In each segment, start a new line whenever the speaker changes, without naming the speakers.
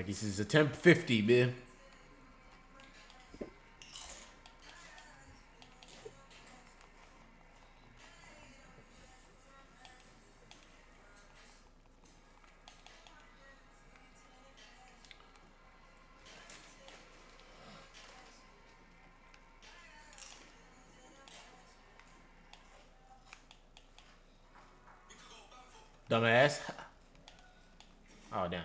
this is attempt 50, man. Dumbass. Oh, damn.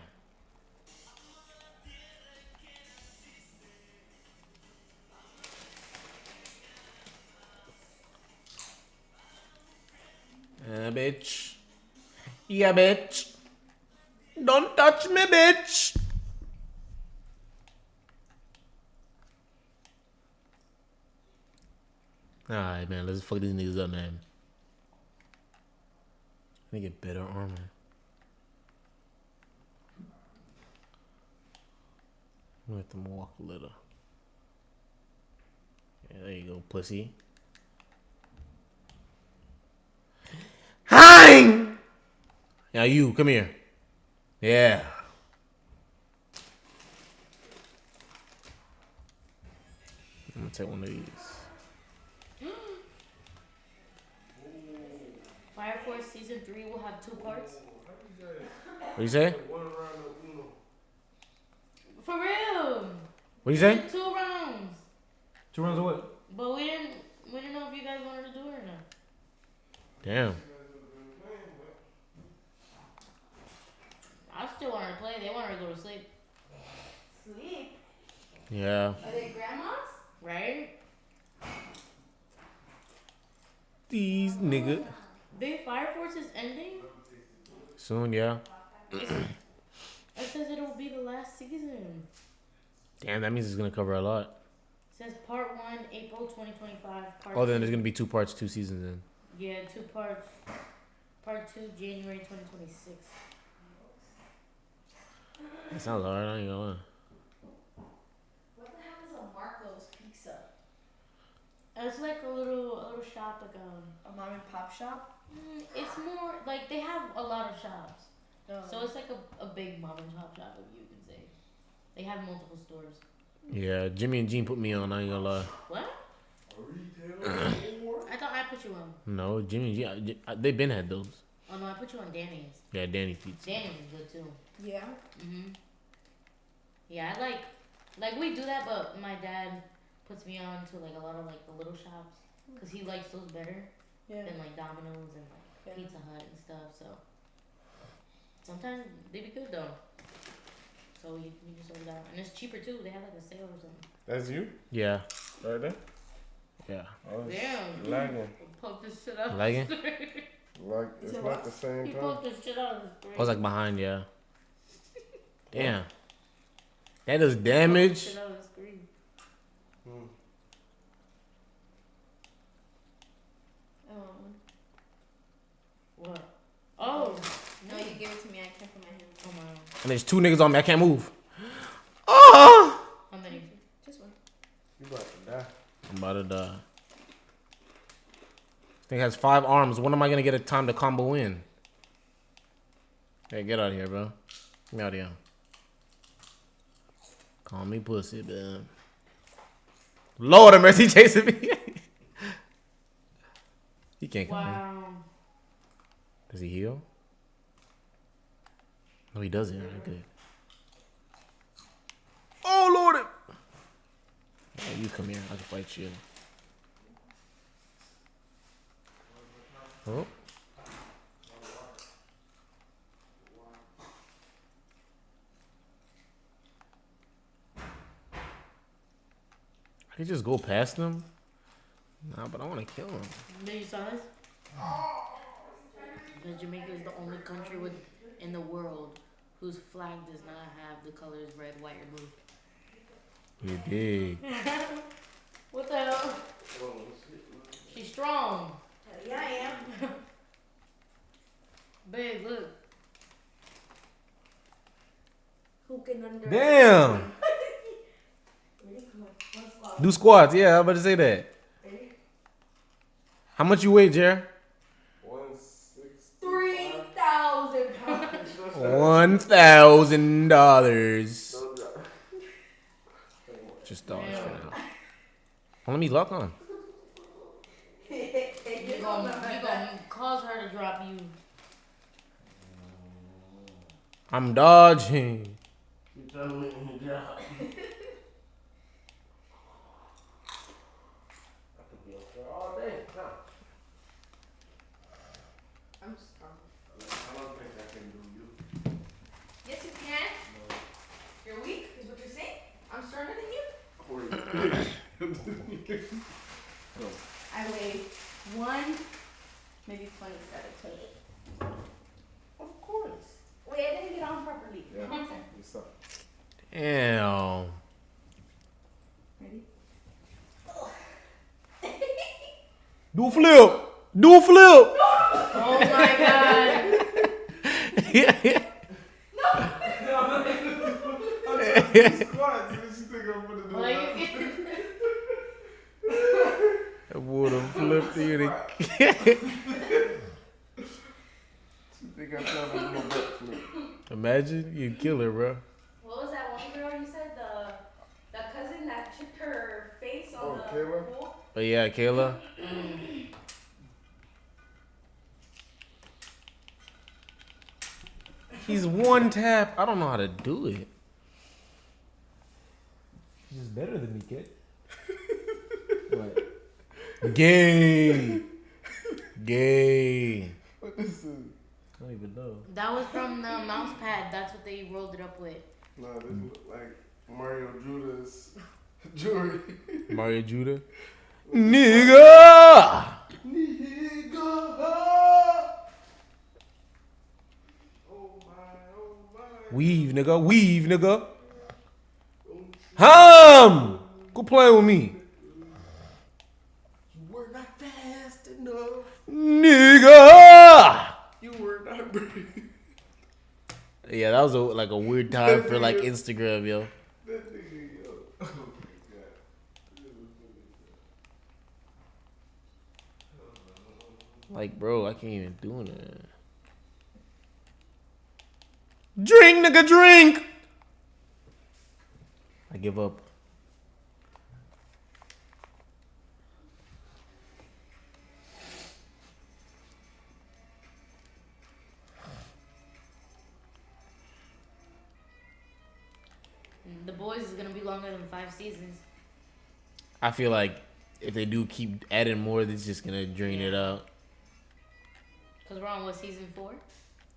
Bitch. Yeah, bitch. Don't touch me, bitch. Alright, man. Let's fuck these niggas up, man. Let me get better armor. Let them walk a little. Yeah, there you go, pussy. Hein! Now you, come here. Yeah. I'm gonna take one of these.
Fire Force Season 3 will have 2 parts.
What you say?
For real.
What you say?
2 rounds.
2 rounds of what?
But we didn't know if you guys wanted to do it or not.
Damn.
I still wanted to play. They wanted to go to sleep. Sleep?
Yeah.
Are they grandmas? Right?
These niggas.
Big Fire Force is ending?
Soon, yeah.
It says it'll be the last season.
Damn, that means it's gonna cover a lot.
It says part 1, April 2025. Part
Oh, then
2.
there's gonna be 2 parts, 2 seasons then.
Yeah, 2 parts. Part 2, January 2026.
That sounds hard, I ain't gonna lie.
What the hell is a Marco's Pizza? It's like a little shop, like a mom and pop shop. It's more like they have a lot of shops, so it's like a big mom and pop shop, if you can say. They have multiple stores.
Yeah, Jimmy and Gene put me on, I ain't gonna lie.
What? I thought I put you on.
No, Jimmy and Gene, they been had those.
Oh no, I put you on Danny's.
Yeah, Danny Pizza.
Danny's is good too.
Yeah.
Yeah, I like we do that, but my dad puts me on to like a lot of like the little shops because he likes those better than like Domino's and like Pizza Hut and stuff. So sometimes they be good though. So you just order that, and it's cheaper too. They have like a sale or something.
That's you?
Yeah.
Right there?
Yeah.
Oh,
Damn.
lagging.
Poke this shit out.
Lagging?
Like, it's not the same
He
time.
poked this shit out of the screen.
I was like behind, yeah. Damn. That does damage.
Shit out of the screen. What? Oh.
No, you gave it to me. I can't put my hand.
Oh my.
And there's 2 niggas on me, I can't move. Oh!
How many?
Just one.
You about to die.
I'm about to die. This thing has 5 arms. When am I gonna get a time to combo in? Hey, get out of here, bro. Get me out of here. Call me pussy, man. Lord of mercy, chasing me. He can't come in.
Wow.
Does he heal? No, he doesn't. Right, good. Oh, Lord. Yeah, you come here. I can fight you. Oh. I could just go past them. Nah, but I want to kill him.
Then you saw this? That Jamaica is the only country in the world whose flag does not have the colors red, white, or blue.
You did.
What the hell? She's strong.
Yeah, I am.
Babe, look.
Who can under?
Damn.
Ready? Come on. One squat.
Do squats. Yeah, I was about to say that.
Ready?
How much you weigh, Jer?
3,000 pounds.
$1,000. Just dodge for now. Let me lock on.
You gonna cause her to drop you.
I'm dodging.
You trying to make me drop. I could be up there all day. No.
I'm strong.
I don't think I can do you.
Yes, you can.
No.
You're weak, is what you're saying? I'm stronger than you?
Or you.
I weigh 1, maybe 27, 28.
Of course.
Wait, I didn't get on properly.
Yeah.
One time.
What's up?
Damn.
Ready?
Do a flip. Do a flip.
Oh my god.
Squats. What you think I'm gonna do?
Like,
I would have flipped you.
You think I'm trying to do a butt flip?
Imagine you'd kill her, bro.
What was that one girl you said? The cousin that chipped her face on
Oh,
the
Kayla?
pool?
But yeah, Kayla. He's one tap. I don't know how to do it. He's better than me, kid. What? Gay. Gay.
What this is?
I don't even know.
that was from the mouse pad. That's what they rolled it up with.
Nah, this look like Mario Judah's jewelry.
Mario Judah. Nigga!
Nigga! Oh my.
Weave, nigga. Weave, nigga. Ham! Go play with me.
You were not fast enough.
Nigga!
You were not brave.
Yeah, that was like a weird time for like Instagram, yo.
That nigga, yo. Oh my god.
Like, bro, I can't even do that. Drink, nigga, drink! I give up.
The Boys is gonna be longer than 5 seasons.
I feel like if they do keep adding more, it's just gonna drain it out.
Cause we're on what, season 4?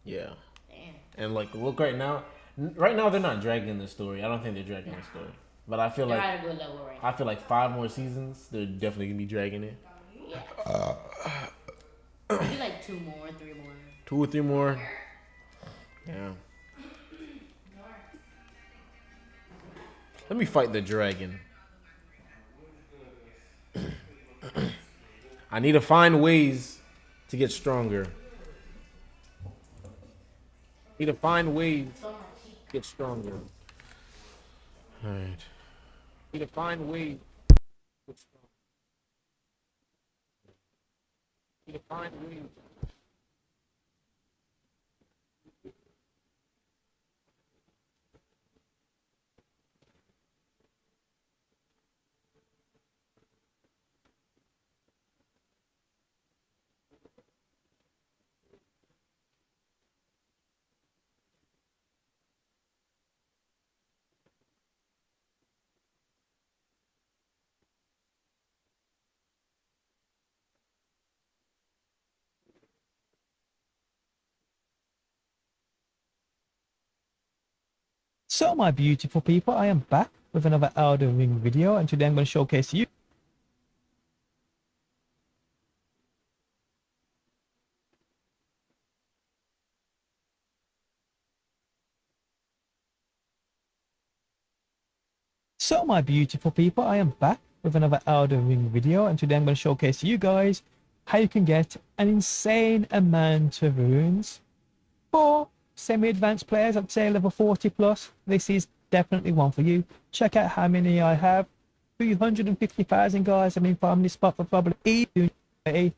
Yeah.
Damn.
And like, look right now. Right now, they're not dragging the story. I don't think they're dragging the story. But I feel
They're
like
at a good level right now.
I feel like 5 more seasons, they're definitely gonna be dragging it.
Yeah. Maybe like 2 more, 3 more.
2 or 3 more. Yeah. Let me fight the dragon. I need to find ways to get stronger. Need to find ways to get stronger. Alright. Need to find ways to get stronger. Need to find ways.
So my beautiful people, I am back with another Elden Ring video, and today I'm going to showcase you So my beautiful people, I am back with another Elden Ring video, and today I'm going to showcase you guys how you can get an insane amount of runes. For semi-advanced players, I'd say level 40 plus, this is definitely one for you. Check out how many I have. 350,000 guys. I've been farming this spot for probably 8.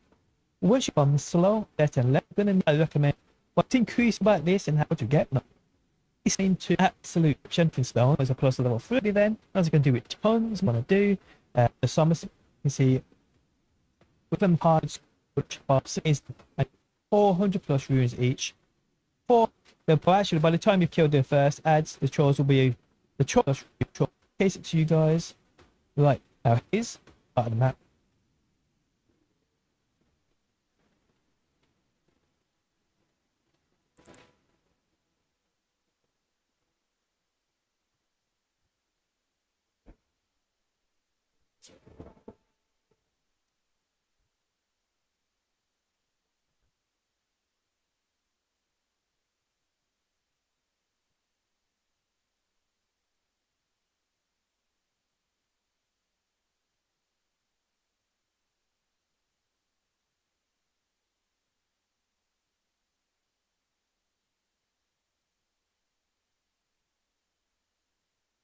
Once you farm slow, that's a level, I recommend. What's increased about this and how to get them. into absolute jumping stone as opposed to level 30 then, as you can do with tons. I'm going to do the summers, you see, with them parts, which is 400 plus runes each. But actually, by the time you've killed the first ads, the chores will be the chores. Case it to you guys. Right, now here's part of the map.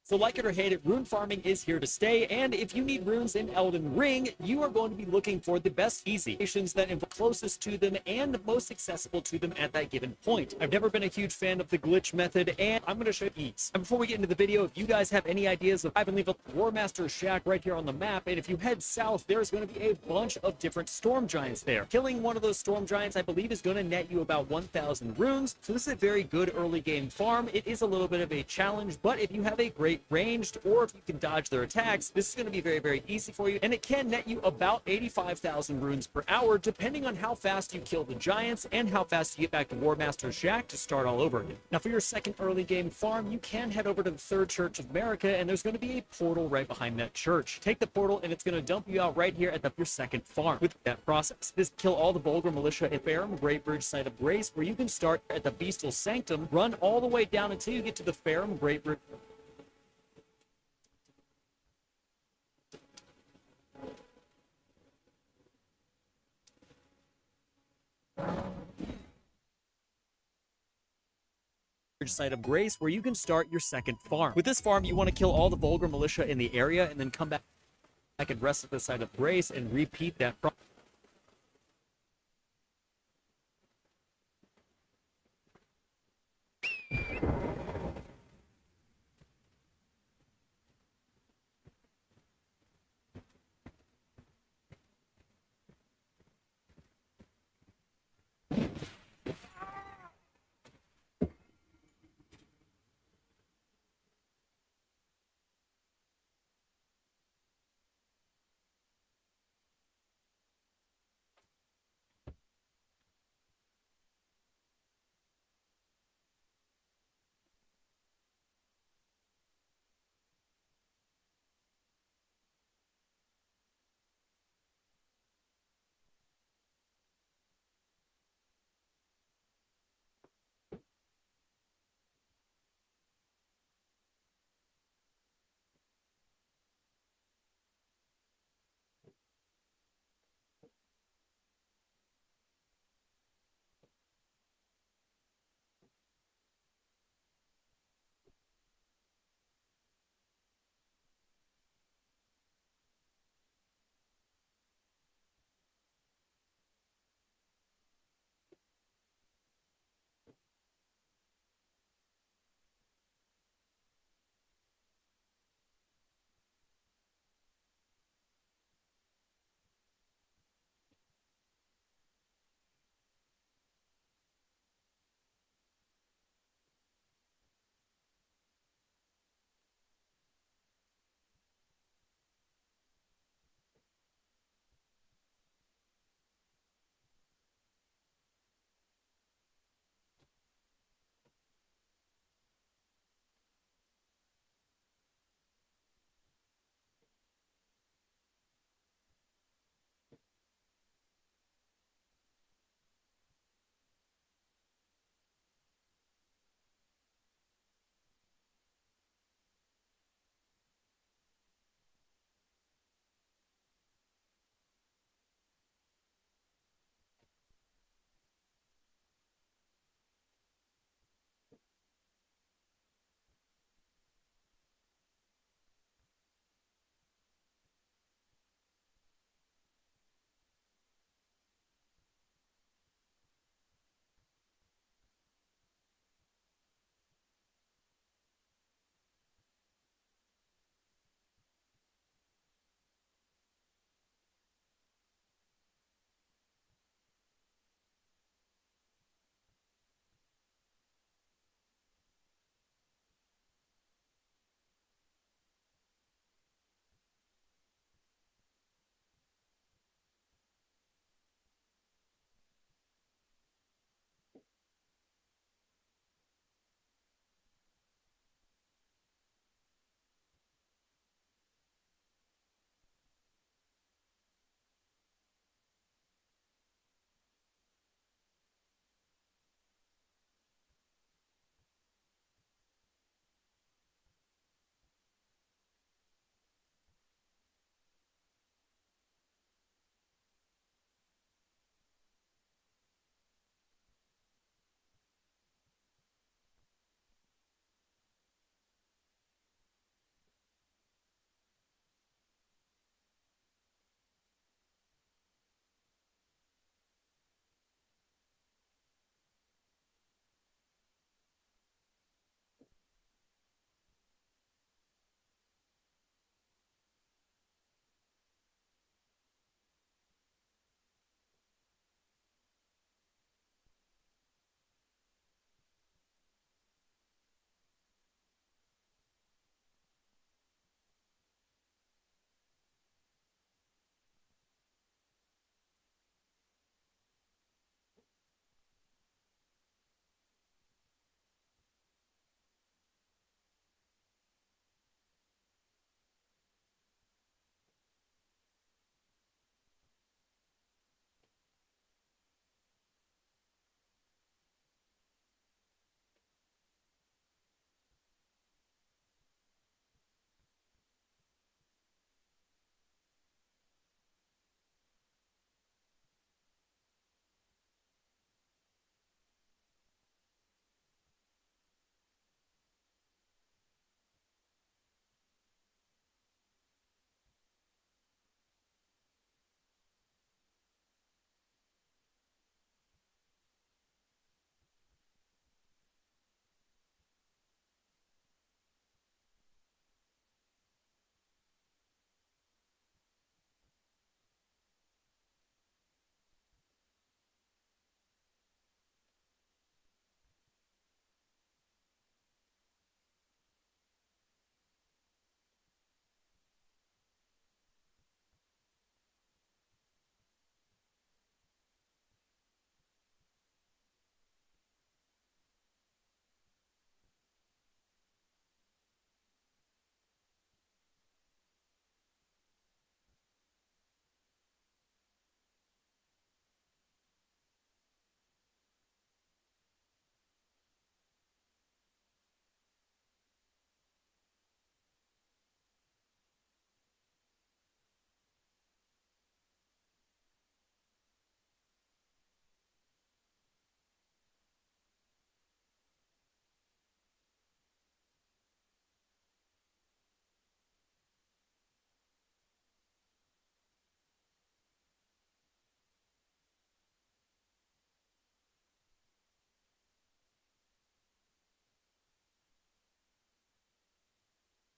So like it or hate it, rune farming is here to stay, and if you need runes in Elden Ring, you are going to be looking for the best easy stations that are closest to them and most accessible to them at that given point. I've never been a huge fan of the glitch method, and I'm going to show you ease. And before we get into the video, if you guys have any ideas of, I can leave a War Master's Shack right here on the map, and if you head south, there's going to be a bunch of different storm giants there. Killing one of those storm giants, I believe, is going to net you about 1,000 runes, so this is a very good early game farm. It is a little bit of a challenge, but if you have a great ranged or if you can dodge their attacks, this is going to be very, very easy for you, and it can net you about 85,000 runes per hour depending on how fast you kill the giants and how fast you get back to War Master's Shack to start all over again. Now for your second early game farm, you can head over to the Third Church of America, and there's going to be a portal right behind that church. Take the portal and it's going to dump you out right here at your second farm. With that process, this kill all the vulgar militia at Farum Great Bridge Site of Grace, where you can start at the Bestial Sanctum, run all the way down until you get to the Farum Great Bridge Site of Grace, where you can start your second farm. With this farm, you want to kill all the vulgar militia in the area and then come back and rest at the Site of Grace and repeat that process.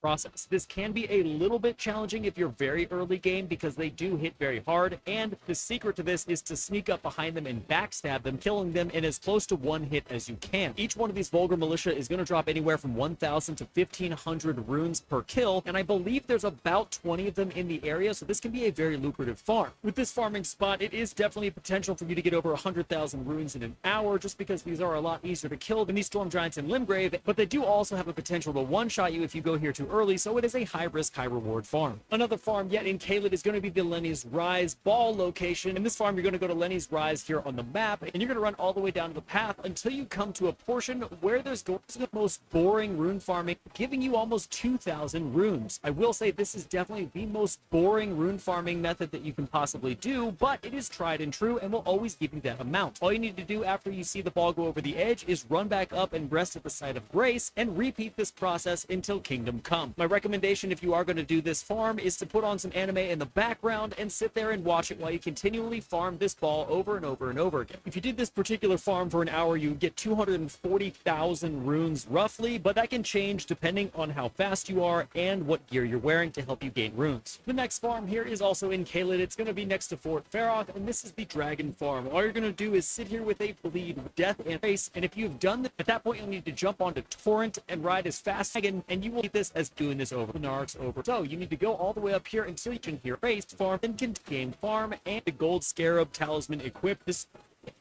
process. This can be a little bit challenging if you're very early game because they do hit very hard, and the secret to this is to sneak up behind them and backstab them, killing them in as close to one hit as you can. Each one of these Vulgar Militia is going to drop anywhere from 1,000 to 1,500 runes per kill, and I believe there's about 20 of them in the area, so this can be a very lucrative farm. With this farming spot, it is definitely a potential for you to get over 100,000 runes in an hour, just because these are a lot easier to kill than these Storm Giants in Limgrave, but they do also have a potential to one-shot you if you go here too early, so it is a high-risk, high-reward farm. Another farm yet in Caelid is going to be the Lenny's Rise Ball location. In this farm, you're going to go to Lenny's Rise here on the map, and you're going to run all the way down to the path until you come to a portion where there's going to be the most boring rune farming, giving you almost 2,000 runes. I will say this is definitely the most boring rune farming method that you can possibly do, but it is tried and true and will always give you that amount. All you need to do after you see the ball go over the edge is run back up and rest at the site of grace and repeat this process until Kingdom Come. My recommendation if you are going to do this farm is to put on some anime in the background and sit there and watch it while you continually farm this ball over and over and over again. If you did this particular farm for an hour, you would get 240,000 runes roughly, but that can change depending on how fast you are and what gear you're wearing to help you gain runes. The next farm here is also in Caelid. It's going to be next to Fort Feroth, and this is the Dragon Farm. All you're going to do is sit here with a bleed, death, and race, and if you've done that, at that point you'll need to jump onto Torrent and ride as fast as you can, and you will get this as doing this over. The Narcs over. So you need to go all the way up here until you can hear race, farm, then can game farm, and the Gold Scarab Talisman equipped. This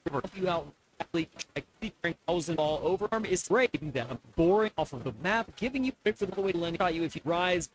will help you out. Thousand all over is breaking down, boring off of the map, giving you pick for the way to land you if you rise.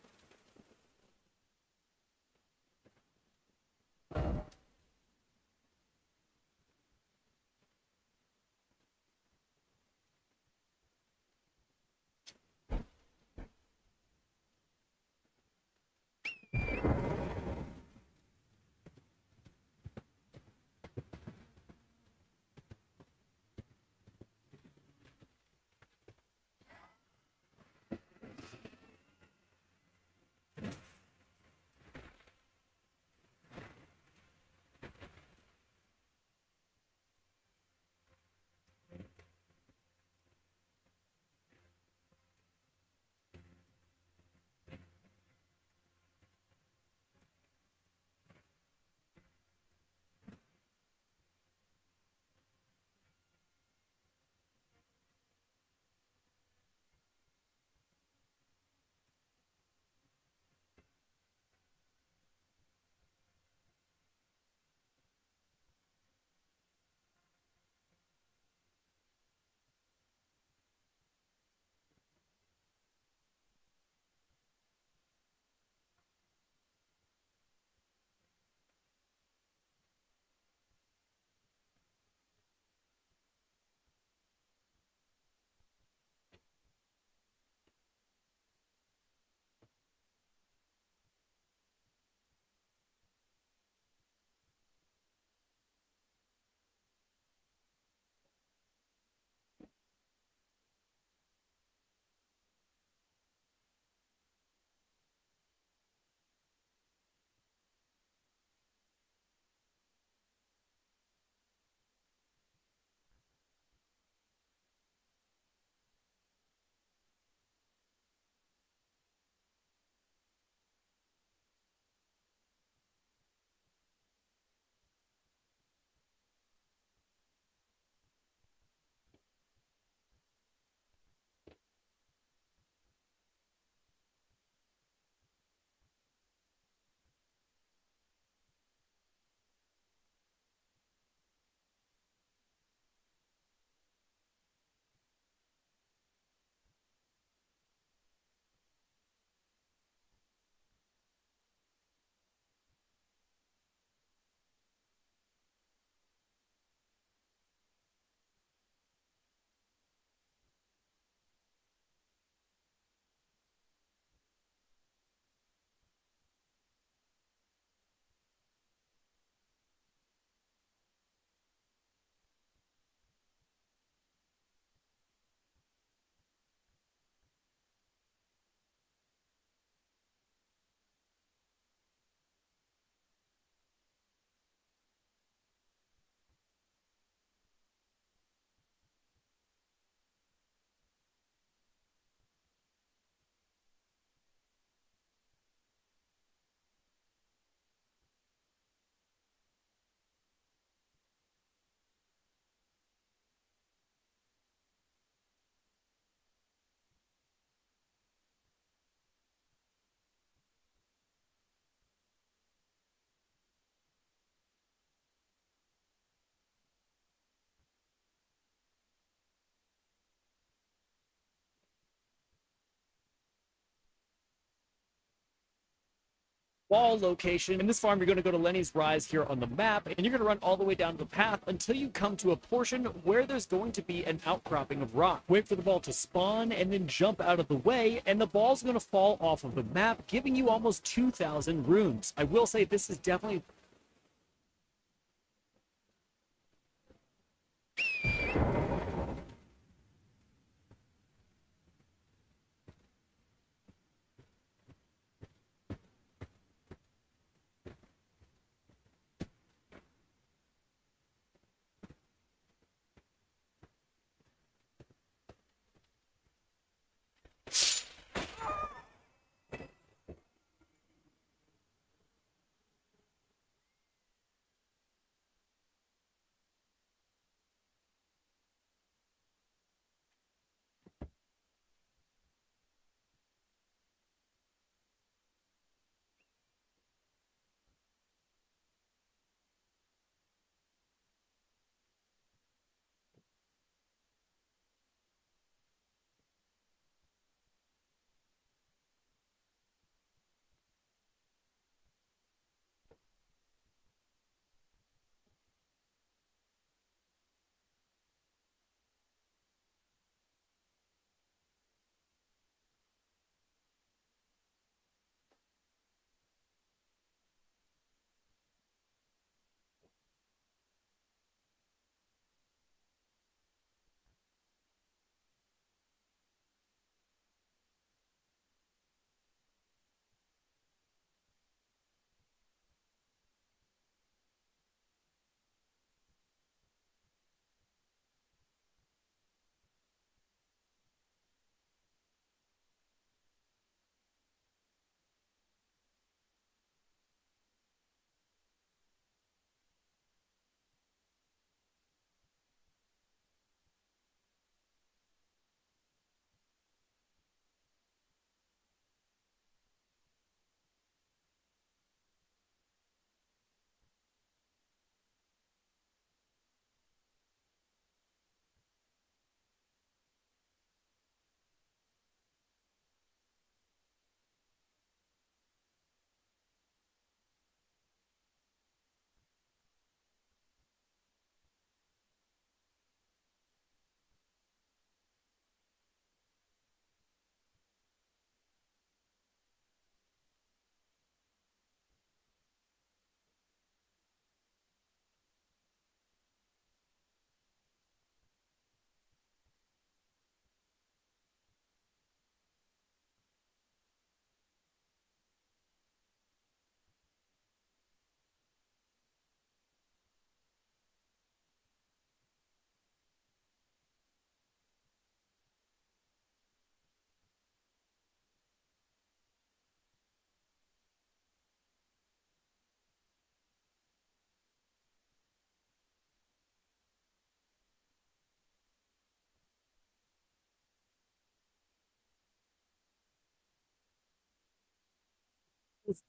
ball location. In this farm, you're going to go to Lenny's Rise here on the map, and you're going to run all the way down the path until you come to a portion where there's going to be an outcropping of rock. Wait for the ball to spawn and then jump out of the way, and the ball's going to fall off of the map, giving you almost 2,000 runes. I will say this is definitely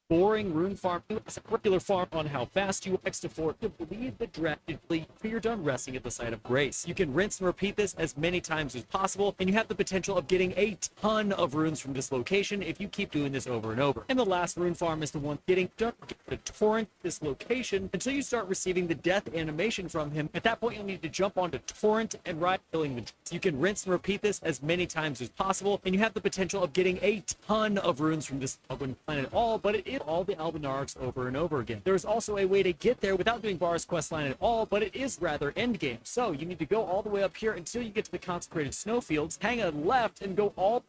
boring rune farm as a regular farm on how fast you X to 4 to bleed the drafted fleet until you're done resting at the site of grace. You can rinse and repeat this as many times as possible, and you have the potential of getting a ton of runes from this location if you keep doing this over and over. And the last rune farm is the one getting done to torrent this location until you start receiving the death animation from him. At that point, you'll need to jump onto torrent and ride killing the. You can rinse and repeat this as many times as possible, and you have the potential of getting a ton of runes from this planet all, but it is all the Albinarks over and over again. There's also a way to get there without doing Bar's questline at all, but it is rather endgame. So you need to go all the way up here until you get to the consecrated snowfields, hang a left, and go all.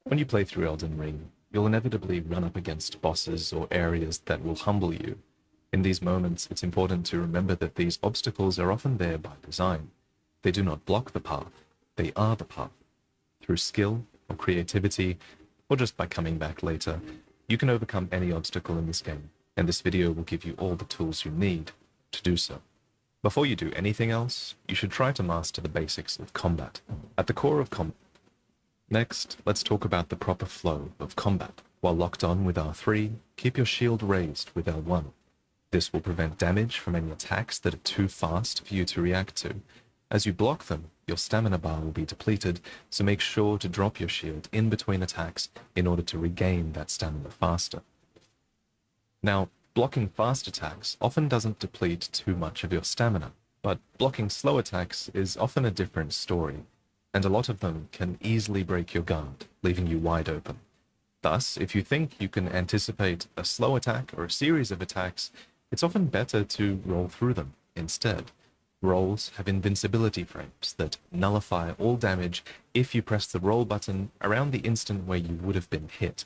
When you play through Elden Ring, you'll inevitably run up against bosses or areas that will humble you. In these moments, it's important to remember that these obstacles are often there by design. They do not block the path, they are the path. Through skill or creativity, or just by coming back later, you can overcome any obstacle in this game, and this video will give you all the tools you need to do so. Before you do anything else, you should try to master the basics of combat. At the core of combat. Next, let's talk about the proper flow of combat. While locked on with R3, keep your shield raised with L1. This will prevent damage from any attacks that are too fast for you to react to. As you block them, your stamina bar will be depleted, so make sure to drop your shield in between attacks in order to regain that stamina faster. Now, blocking fast attacks often doesn't deplete too much of your stamina, but blocking slow attacks is often a different story, and a lot of them can easily break your guard, leaving you wide open. Thus, if you think you can anticipate a slow attack or a series of attacks, it's often better to roll through them instead. Rolls have invincibility frames that nullify all damage if you press the roll button around the instant where you would have been hit.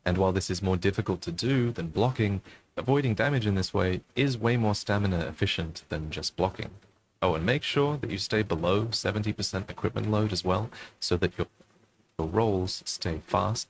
And while this is more difficult to do than blocking, avoiding damage in this way is way more stamina efficient than just blocking. Oh, and make sure that you stay below 70% equipment load as well, so that your rolls stay fast.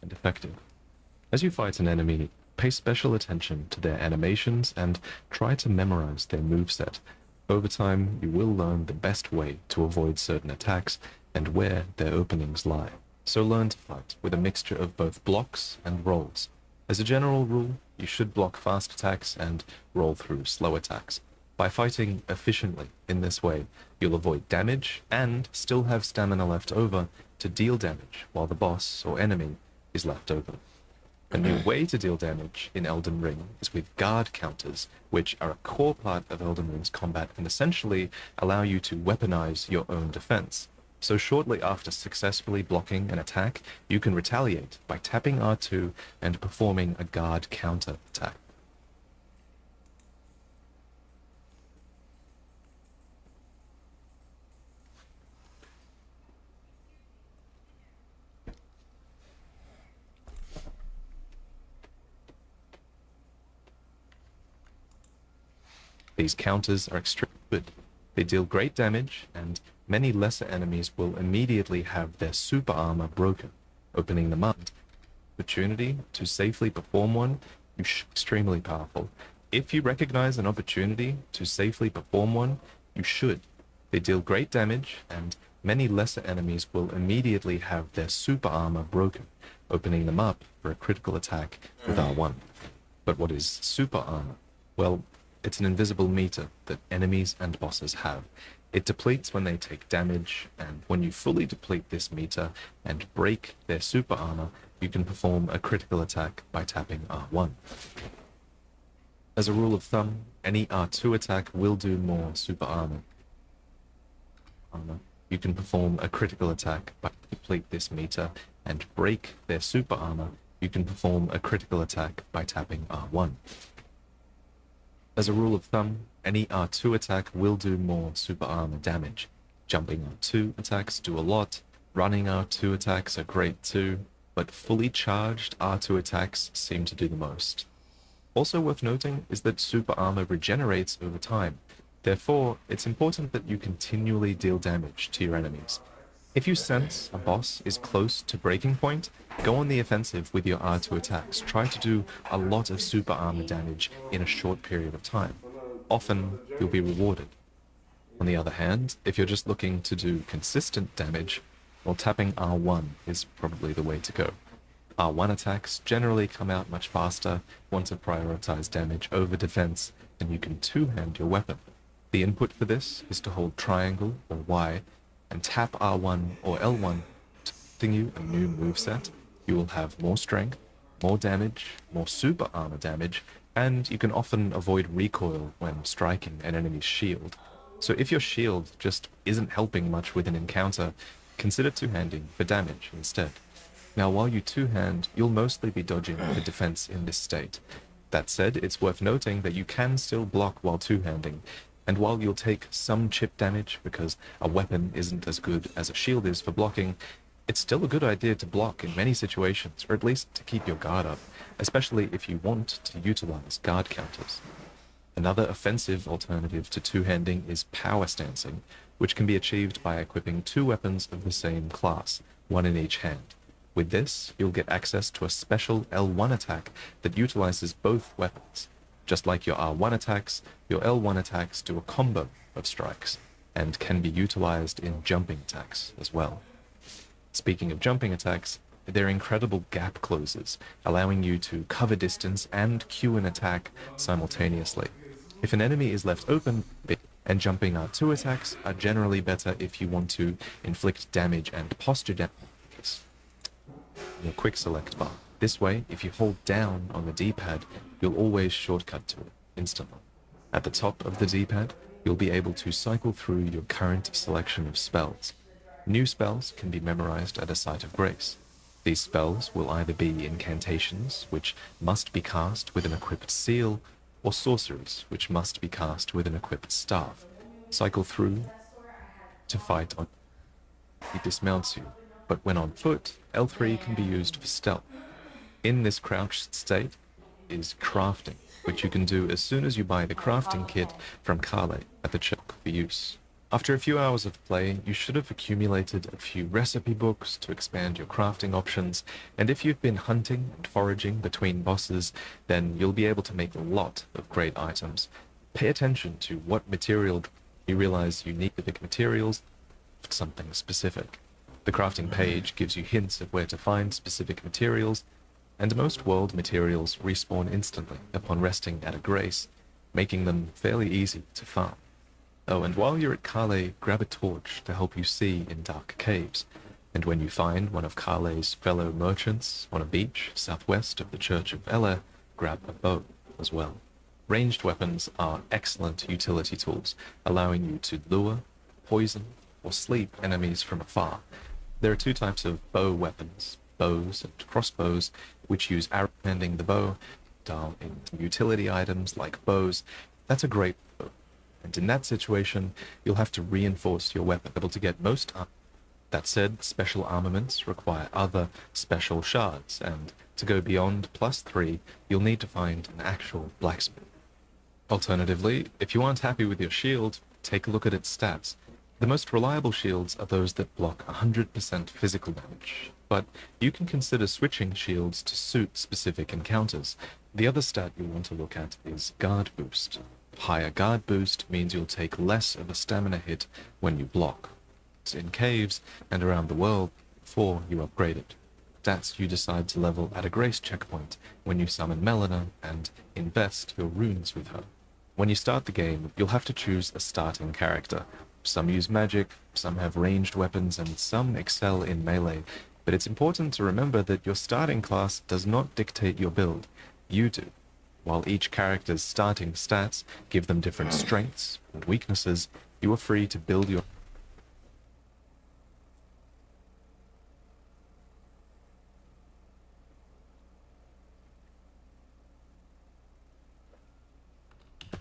And effective. As you fight an enemy, pay special attention to their animations and try to memorize their moveset. Over time, you will learn the best way to avoid certain attacks and where their openings lie. So learn to fight with a mixture of both blocks and rolls. As a general rule, you should block fast attacks and roll through slow attacks. By fighting efficiently in this way, you'll avoid damage and still have stamina left over to deal damage while the boss or enemy is left open. A new way to deal damage in Elden Ring is with guard counters, which are a core part of Elden Ring's combat and essentially allow you to weaponize your own defense. So shortly after successfully blocking an attack, you can retaliate by tapping R2 and performing a guard counter attack. These counters are extremely good. They deal great damage, and many lesser enemies will immediately have their super armor broken, opening them up. Opportunity to safely perform one, extremely powerful. If you recognize an opportunity to safely perform one, you should. They deal great damage, and many lesser enemies will immediately have their super armor broken, opening them up for a critical attack with R1. But what is super armor? Well, it's an invisible meter that enemies and bosses have. It depletes when they take damage, and when you fully deplete this meter and break their super armor, you can perform a critical attack by tapping R1. As a rule of thumb, any R2 attack will do more super armor. You can perform a critical attack by deplete this meter and break their super armor. You can perform a critical attack by tapping R1. As a rule of thumb, any R2 attack will do more super armor damage. Jumping R2 attacks do a lot, running R2 attacks are great too, but fully charged R2 attacks seem to do the most. Also worth noting is that super armor regenerates over time. Therefore, it's important that you continually deal damage to your enemies. If you sense a boss is close to breaking point, go on the offensive with your R2 attacks. Try to do a lot of super armor damage in a short period of time. Often, you'll be rewarded. On the other hand, if you're just looking to do consistent damage, well, tapping R1 is probably the way to go. R1 attacks generally come out much faster, want to prioritize damage over defense, and you can two-hand your weapon. The input for this is to hold triangle or Y and tap R1 or L1 to give you a new moveset. You will have more strength, more damage, more super armor damage, and you can often avoid recoil when striking an enemy's shield. So if your shield just isn't helping much with an encounter, consider two-handing for damage instead. Now, while you two-hand, you'll mostly be dodging the defense in this state. That said, it's worth noting that you can still block while two-handing, and while you'll take some chip damage because a weapon isn't as good as a shield is for blocking, it's still a good idea to block in many situations, or at least to keep your guard up, especially if you want to utilize guard counters. Another offensive alternative to two-handing is power stancing, which can be achieved by equipping two weapons of the same class, one in each hand. With this, you'll get access to a special L1 attack that utilizes both weapons. Just like your R1 attacks, your L1 attacks do a combo of strikes, and can be utilized in jumping attacks as well. Speaking of jumping attacks, they're incredible gap closers, allowing you to cover distance and cue an attack simultaneously. If an enemy is left open, and jumping R2 attacks are generally better if you want to inflict damage and posture damage. Your quick select bar. This way, if you hold down on the D-pad, you'll always shortcut to it instantly. At the top of the D-pad, you'll be able to cycle through your current selection of spells. New spells can be memorized at a site of grace. These spells will either be incantations, which must be cast with an equipped seal, or sorceries, which must be cast with an equipped staff. Cycle through to fight on. He dismounts you, but when on foot, L3 can be used for stealth. In this crouched state is crafting, which you can do as soon as you buy the crafting kit from Kale at the church for use. After a few hours of play, you should have accumulated a few recipe books to expand your crafting options, and if you've been hunting and foraging between bosses, then you'll be able to make a lot of great items. Pay attention to what material you realize you need the materials for something specific. The crafting page gives you hints of where to find specific materials, and most world materials respawn instantly upon resting at a grace, making them fairly easy to farm. Oh, and while you're at Kale, grab a torch to help you see in dark caves, and when you find one of Kale's fellow merchants on a beach southwest of the Church of Ella, grab a bow as well. Ranged weapons are excellent utility tools, allowing you to lure, poison, or sleep enemies from afar. There are two types of bow weapons, bows and crossbows, which use arrow handing the bow, dial in utility items like bows. That's a great bow. And in that situation, you'll have to reinforce your weapon, able to get most armor. That said, special armaments require other special shards, and to go beyond +3, you'll need to find an actual blacksmith. Alternatively, if you aren't happy with your shield, take a look at its stats. The most reliable shields are those that block 100% physical damage, but you can consider switching shields to suit specific encounters. The other stat you'll want to look at is guard boost. Higher guard boost means you'll take less of a stamina hit when you block. It's in caves and around the world before you upgrade it. Stats you decide to level at a grace checkpoint when you summon Melina and invest your runes with her. When you start the game, you'll have to choose a starting character. Some use magic, some have ranged weapons, and some excel in melee. But it's important to remember that your starting class does not dictate your build. You do. While each character's starting stats give them different strengths and weaknesses, you are free to build your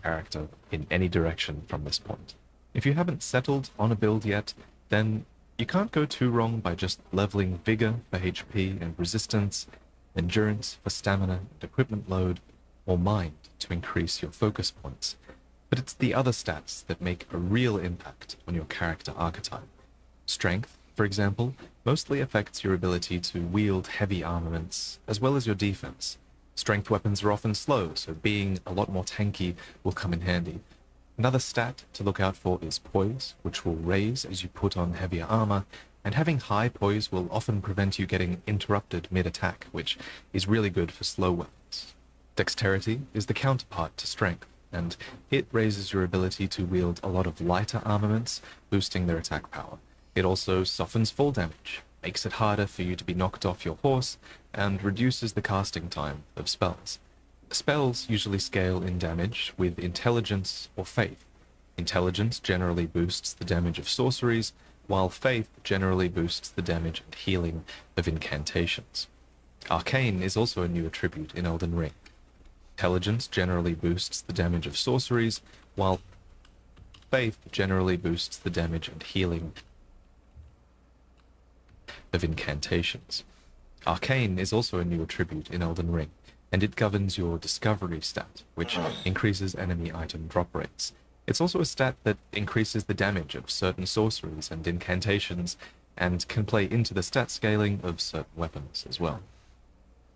character in any direction from this point. If you haven't settled on a build yet, then you can't go too wrong by just leveling Vigor for HP and Resistance, Endurance for Stamina and Equipment Load, or Mind to increase your focus points. But it's the other stats that make a real impact on your character archetype. Strength, for example, mostly affects your ability to wield heavy armaments, as well as your defense. Strength weapons are often slow, so being a lot more tanky will come in handy. Another stat to look out for is poise, which will raise as you put on heavier armor, and having high poise will often prevent you getting interrupted mid-attack, which is really good for slow weapons. Dexterity is the counterpart to strength, and it raises your ability to wield a lot of lighter armaments, boosting their attack power. It also softens fall damage, makes it harder for you to be knocked off your horse, and reduces the casting time of spells. Spells usually scale in damage with intelligence or faith. Intelligence generally boosts the damage of sorceries, while Faith generally boosts the damage and healing of incantations. Arcane is also a new attribute in Elden Ring. Intelligence generally boosts the damage of sorceries, while Faith generally boosts the damage and healing of incantations. Arcane is also a new attribute in Elden Ring, and it governs your discovery stat, which increases enemy item drop rates. It's also a stat that increases the damage of certain sorceries and incantations, and can play into the stat scaling of certain weapons as well.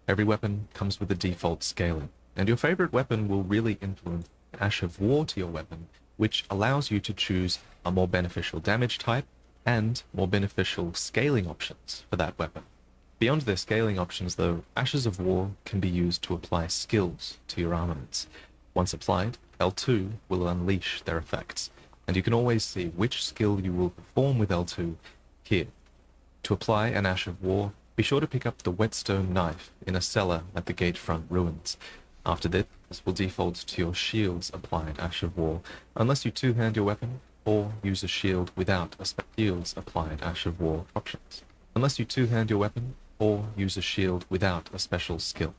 Every weapon comes with a default scaling, and your favorite weapon will really influence Ash of War to your weapon, which allows you to choose a more beneficial damage type and more beneficial scaling options for that weapon. Beyond their scaling options, though, Ashes of War can be used to apply skills to your armaments. Once applied, L2 will unleash their effects, and you can always see which skill you will perform with L2 here. To apply an Ash of War, be sure to pick up the whetstone knife in a cellar at the Gatefront ruins. After this will default to your shield's applied Ash of War, unless you two-hand your weapon, or use a shield without a shield's applied Ash of War options. Unless you two-hand your weapon, or use a shield without a special skill.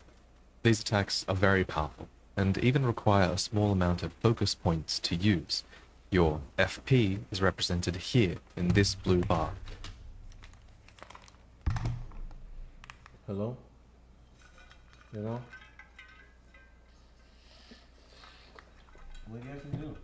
These attacks are very powerful, and even require a small amount of focus points to use. Your FP is represented here in this blue bar.
Hello? You know? What do you have to do?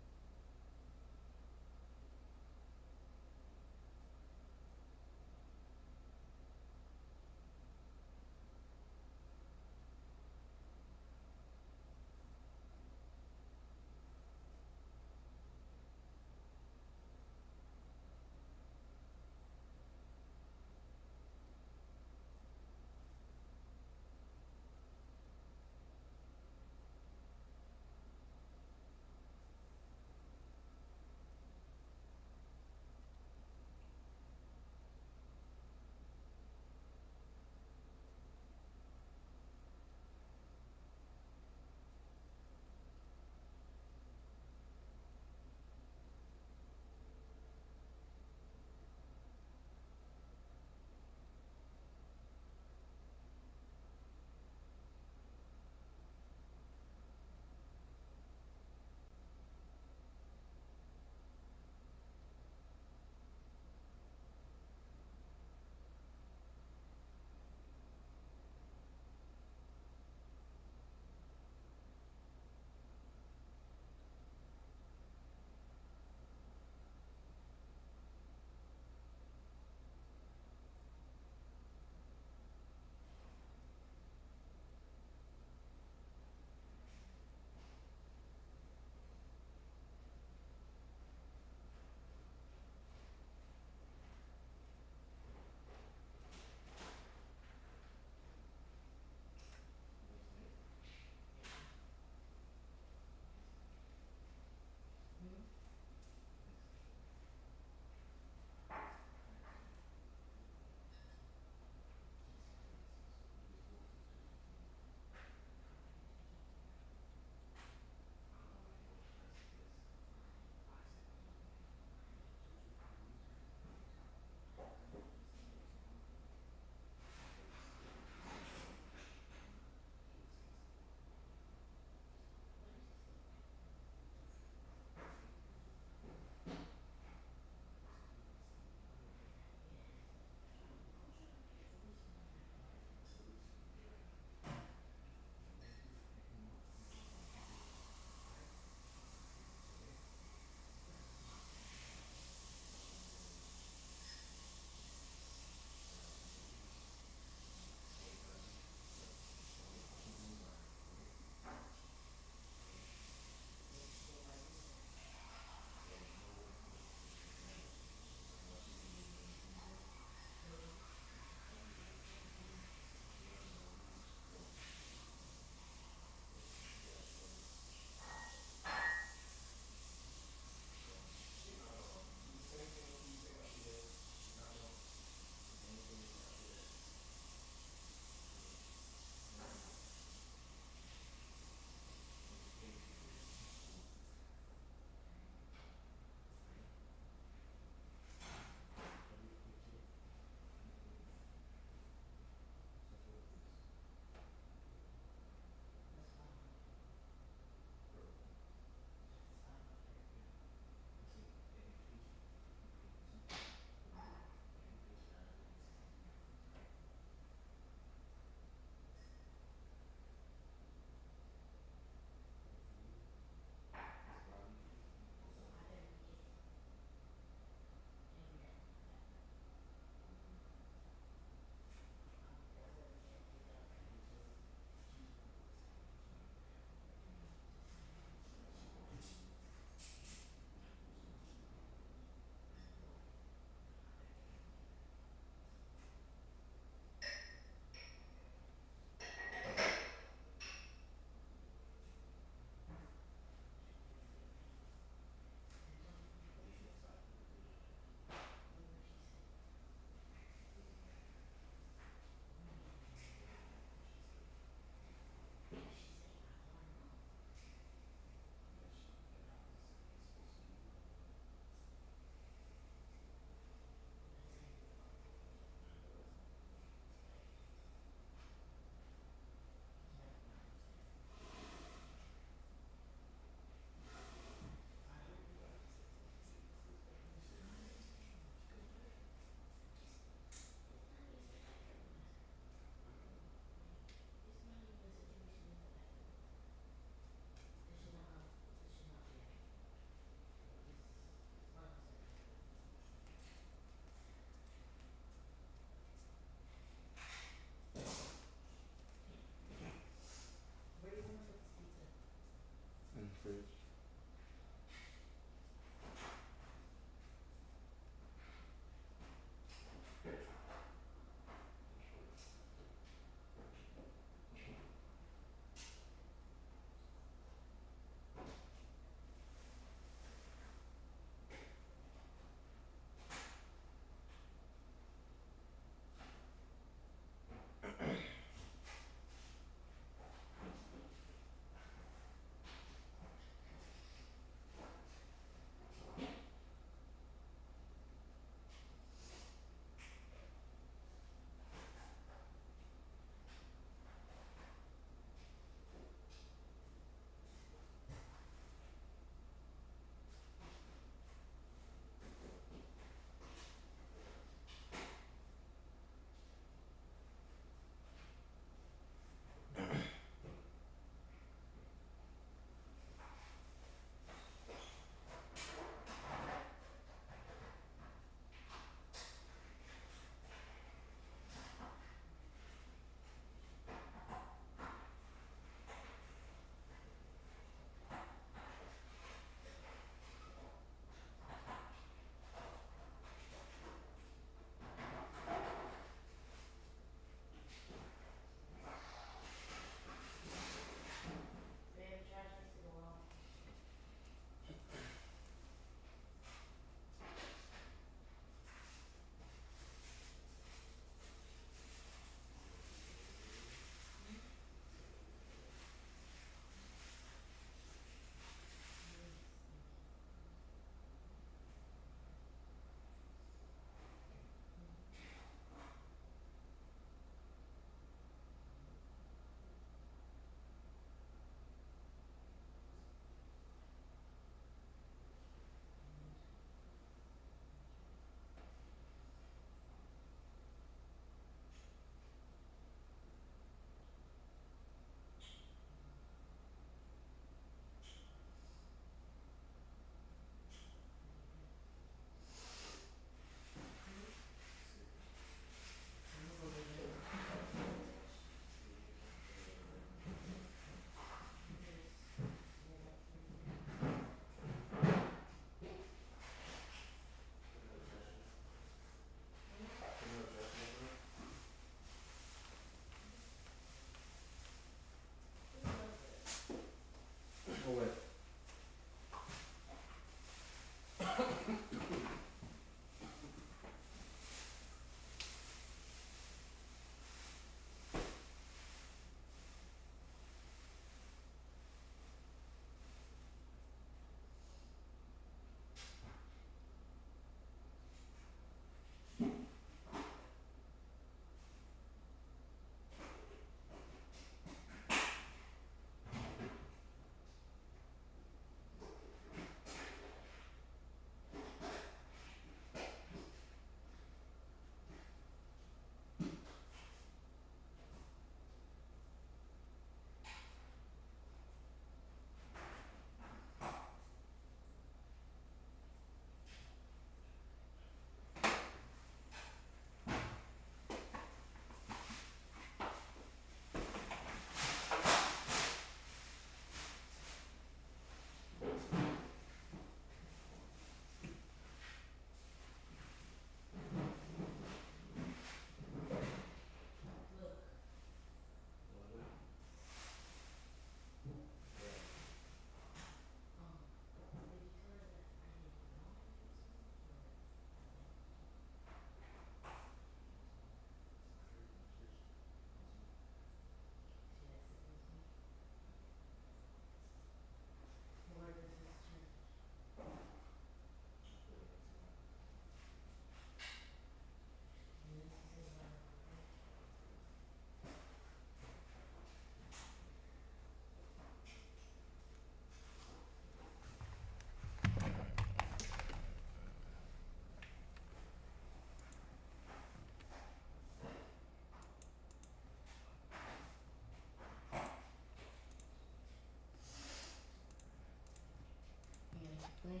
play?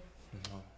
No.